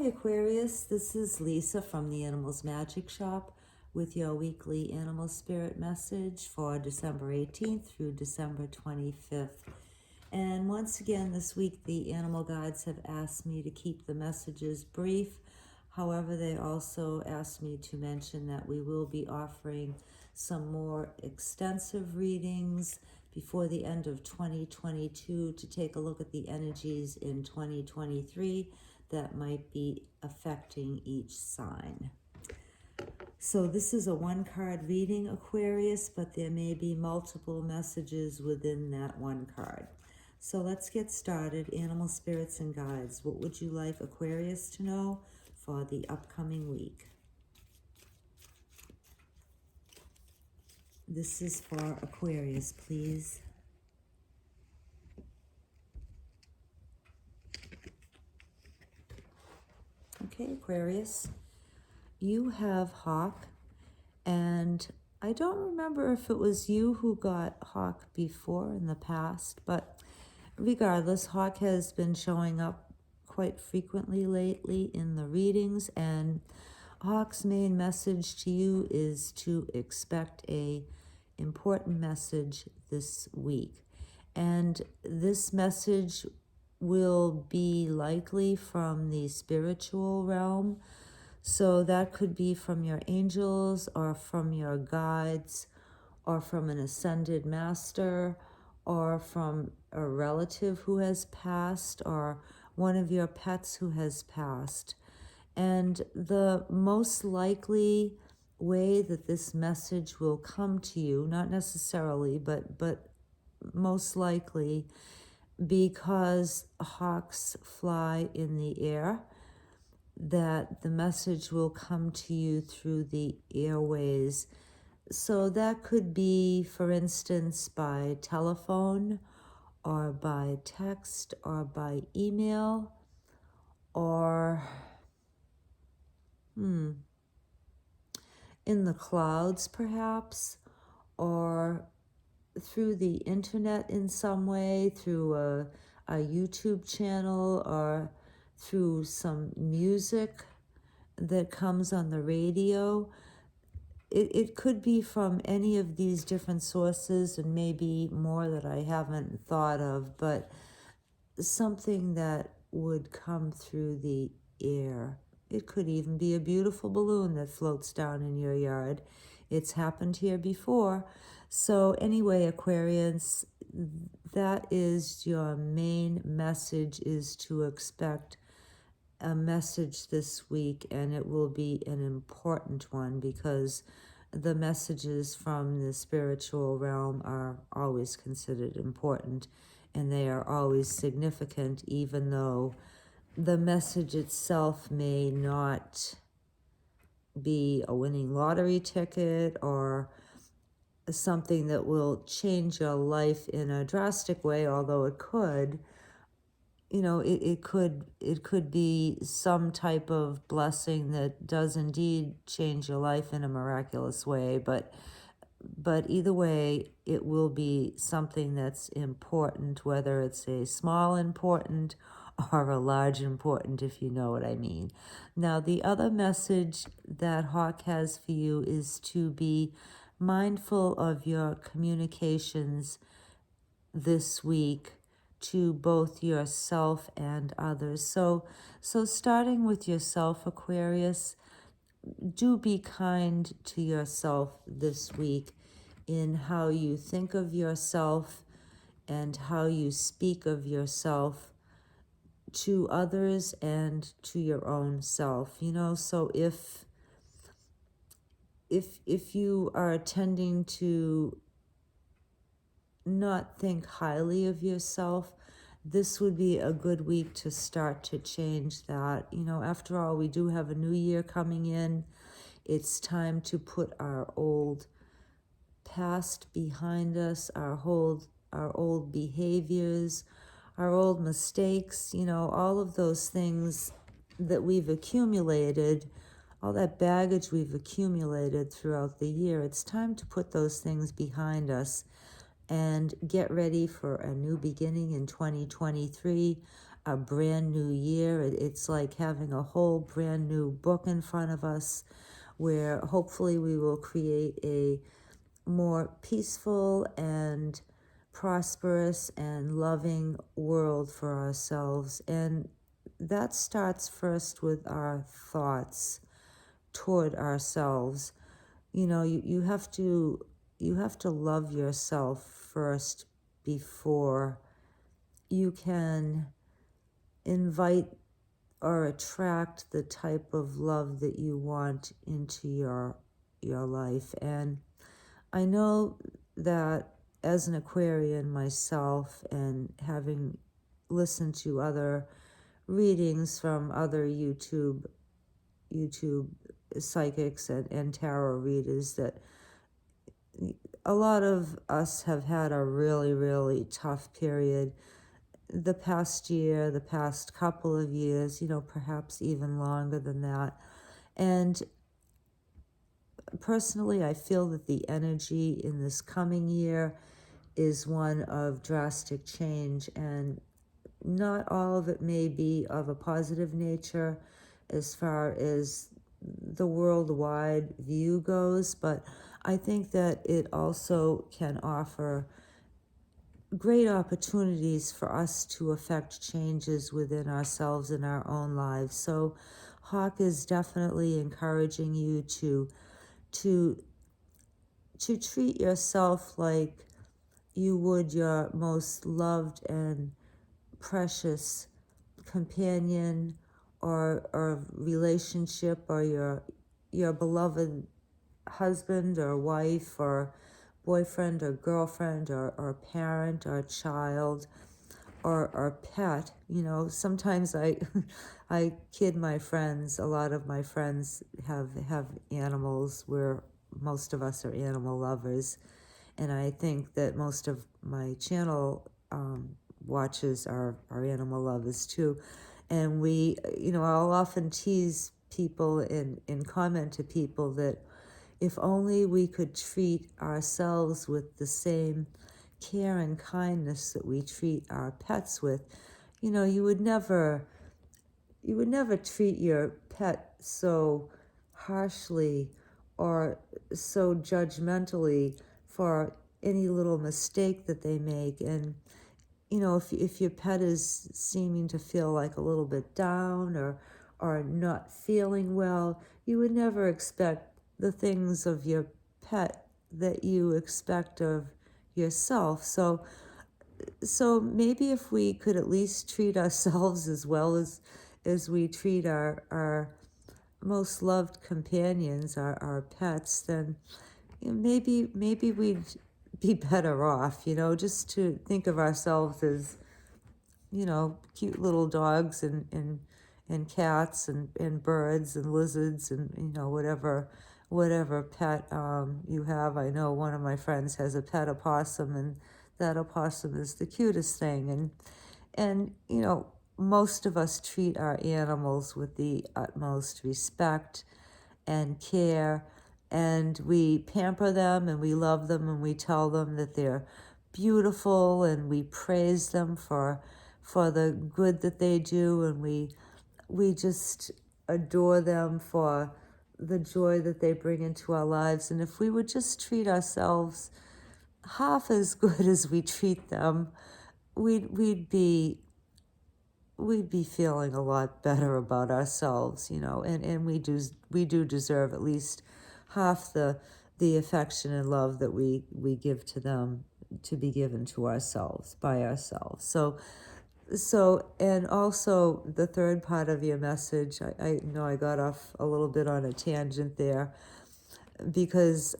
Aquarius, this is Lisa from the Animals Magic Shop with your weekly animal spirit message for December 18th through December 25th. And once again this week the animal guides have asked me to keep the messages brief. However, they also asked me to mention that we will be offering some more extensive readings before the end of 2022 to take a look at the energies in 2023 that might be affecting each sign. So this is a one-card reading, Aquarius, but there may be multiple messages within that one card. So let's get started. Animal spirits and guides, what would you like Aquarius to know for the upcoming week? This is for Aquarius, please. Okay, Aquarius, you have Hawk, and I don't remember if it was you who got Hawk before in the past, but regardless, Hawk has been showing up quite frequently lately in the readings, and Hawk's main message to you is to expect a important message this week. And this message will be likely from the spiritual realm. So that could be from your angels or from your guides or from an ascended master or from a relative who has passed or one of your pets who has passed. And the most likely way that this message will come to you, not necessarily, but most likely, because hawks fly in the air, that the message will come to you through the airways. So that could be, for instance, by telephone or by text or by email or in the clouds perhaps, or through the internet in some way, through a YouTube channel or through some music that comes on the radio. It could be from any of these different sources and maybe more that I haven't thought of, but something that would come through the air. It could even be a beautiful balloon that floats down in your yard. It's happened here before. So anyway, Aquarians, that is your main message, is to expect a message this week, and it will be an important one because the messages from the spiritual realm are always considered important, and they are always significant, even though the message itself may not be a winning lottery ticket or something that will change your life in a drastic way, although it could. You know, it could be some type of blessing that does indeed change your life in a miraculous way, but either way, it will be something that's important, whether it's a small important or a large important, if you know what I mean. Now, the other message that Hawk has for you is to be mindful of your communications this week to both yourself and others. So starting with yourself, Aquarius, do be kind to yourself this week in how you think of yourself and how you speak of yourself to others and to your own self. You know, so if you are tending to not think highly of yourself, this would be a good week to start to change that. You know, after all, we do have a new year coming in. It's time to put our old past behind us, our old behaviors, our old mistakes, you know, all of those things that we've accumulated, all that baggage we've accumulated throughout the year. It's time to put those things behind us and get ready for a new beginning in 2023, a brand new year. It's like having a whole brand new book in front of us, where hopefully we will create a more peaceful and prosperous and loving world for ourselves. And that starts first with our thoughts toward ourselves. You have to love yourself first before you can invite or attract the type of love that you want into your life. And I know that as an Aquarian myself, and having listened to other readings from other YouTube psychics and tarot readers, that a lot of us have had a really, really tough period the past year, the past couple of years, perhaps even longer than that. And personally, I feel that the energy in this coming year is one of drastic change, and not all of it may be of a positive nature as far as the worldwide view goes, but I think that it also can offer great opportunities for us to affect changes within ourselves in our own lives. So Hawk is definitely encouraging you to treat yourself like you would your most loved and precious companion, or relationship, or your beloved husband or wife or boyfriend or girlfriend, or parent or child, or pet. Sometimes I I kid my friends. A lot of my friends have animals, where most of us are animal lovers, and I think that most of my channel watchers are animal lovers too. And I'll often tease people and comment to people that if only we could treat ourselves with the same care and kindness that we treat our pets with, you would never treat your pet so harshly or so judgmentally for any little mistake that they make. And if your pet is seeming to feel like a little bit down, or not feeling well, you would never expect the things of your pet that you expect of yourself. So maybe if we could at least treat ourselves as well as we treat our most loved companions, our pets, then maybe we'd be better off, just to think of ourselves as, cute little dogs and cats and birds and lizards, and, whatever pet you have. I know one of my friends has a pet opossum, and that opossum is the cutest thing. And most of us treat our animals with the utmost respect and care, and we pamper them, and we love them, and we tell them that they're beautiful, and we praise them for the good that they do, and we just adore them for the joy that they bring into our lives. And if we would just treat ourselves half as good as we treat them, we'd be feeling a lot better about ourselves, and we do deserve at least half the affection and love that we give to them, to be given to ourselves by ourselves. And also the third part of your message, I know I got off a little bit on a tangent there, because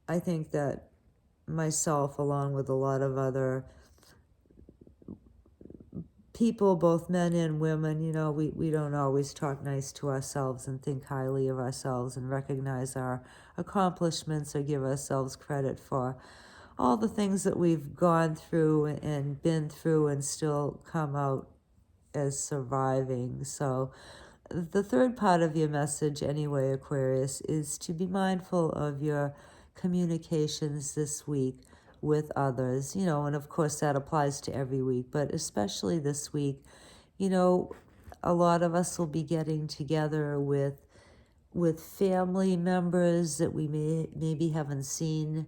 I think that myself, along with a lot of other people, both men and women, we don't always talk nice to ourselves and think highly of ourselves and recognize our accomplishments, or give ourselves credit for all the things that we've gone through and been through and still come out as surviving. So the third part of your message, anyway, Aquarius, is to be mindful of your communications this week with others, and of course that applies to every week, but especially this week, you know, a lot of us will be getting together with family members that we maybe haven't seen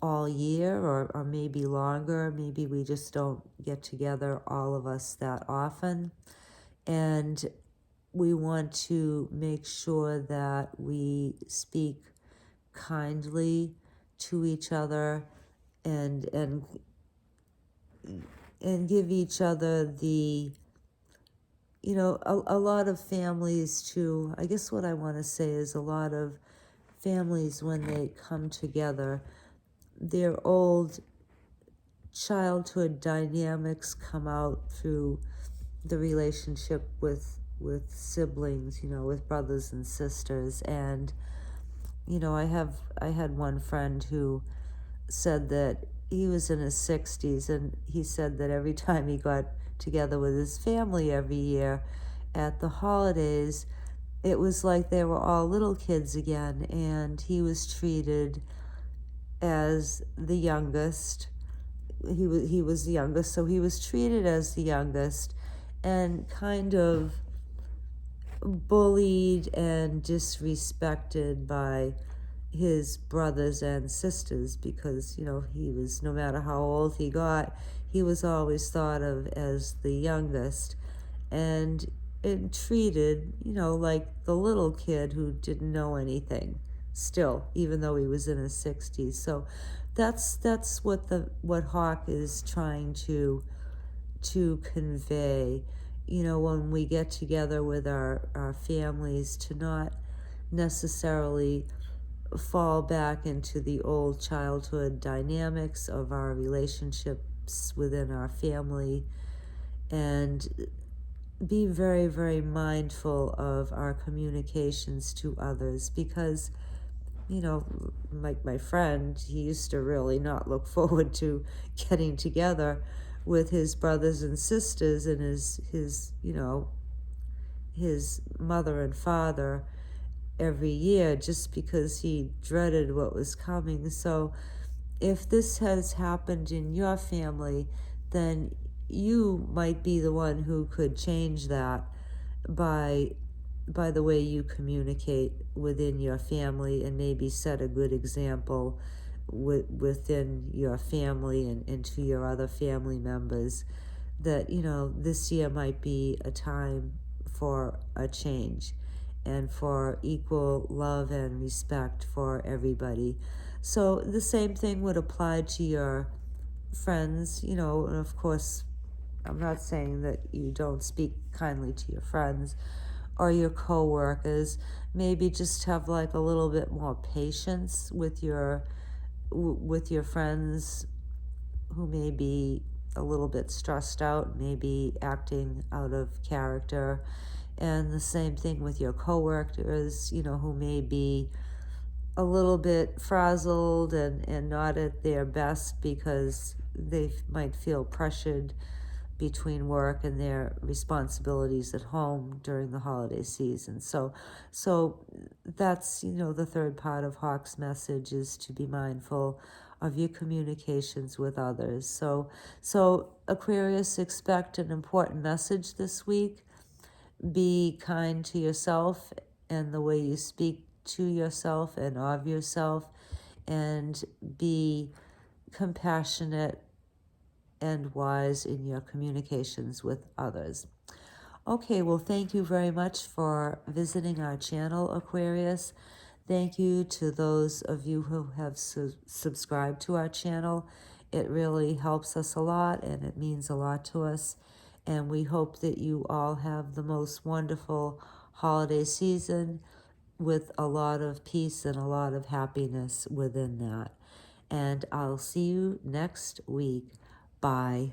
all year, or maybe longer. Maybe we just don't get together, all of us, that often. And we want to make sure that we speak kindly to each other, and give each other the, a lot of families too. I guess what I want to say is, a lot of families, when they come together, their old childhood dynamics come out through the relationship with siblings, with brothers and sisters. And I had one friend who said that he was in his 60s, and he said that every time he got together with his family every year at the holidays, it was like they were all little kids again, and he was treated as the youngest. He was the youngest, so he was treated as the youngest, and kind of bullied and disrespected by his brothers and sisters, because he was, no matter how old he got, he was always thought of as the youngest, and treated like the little kid who didn't know anything still, even though he was in his 60s. So that's what Hawk is trying to convey, when we get together with our families, to not necessarily fall back into the old childhood dynamics of our relationships within our family, and be very, very mindful of our communications to others. Because like my friend, he used to really not look forward to getting together with his brothers and sisters, and his mother and father every year, just because he dreaded what was coming. So if this has happened in your family, then you might be the one who could change that by the way you communicate within your family, and maybe set a good example within your family, and to your other family members, that this year might be a time for a change, and for equal love and respect for everybody. So the same thing would apply to your friends, and of course, I'm not saying that you don't speak kindly to your friends or your coworkers. Maybe just have like a little bit more patience with your friends who may be a little bit stressed out, maybe acting out of character. And the same thing with your coworkers, who may be a little bit frazzled, and not at their best, because they might feel pressured between work and their responsibilities at home during the holiday season. So that's, the third part of Hawk's message, is to be mindful of your communications with others. So Aquarius, expect an important message this week. Be kind to yourself and the way you speak to yourself and of yourself, and be compassionate and wise in your communications with others. Okay, well, thank you very much for visiting our channel, Aquarius. Thank you to those of you who have subscribed to our channel. It really helps us a lot, and it means a lot to us. And we hope that you all have the most wonderful holiday season, with a lot of peace and a lot of happiness within that. And I'll see you next week. Bye.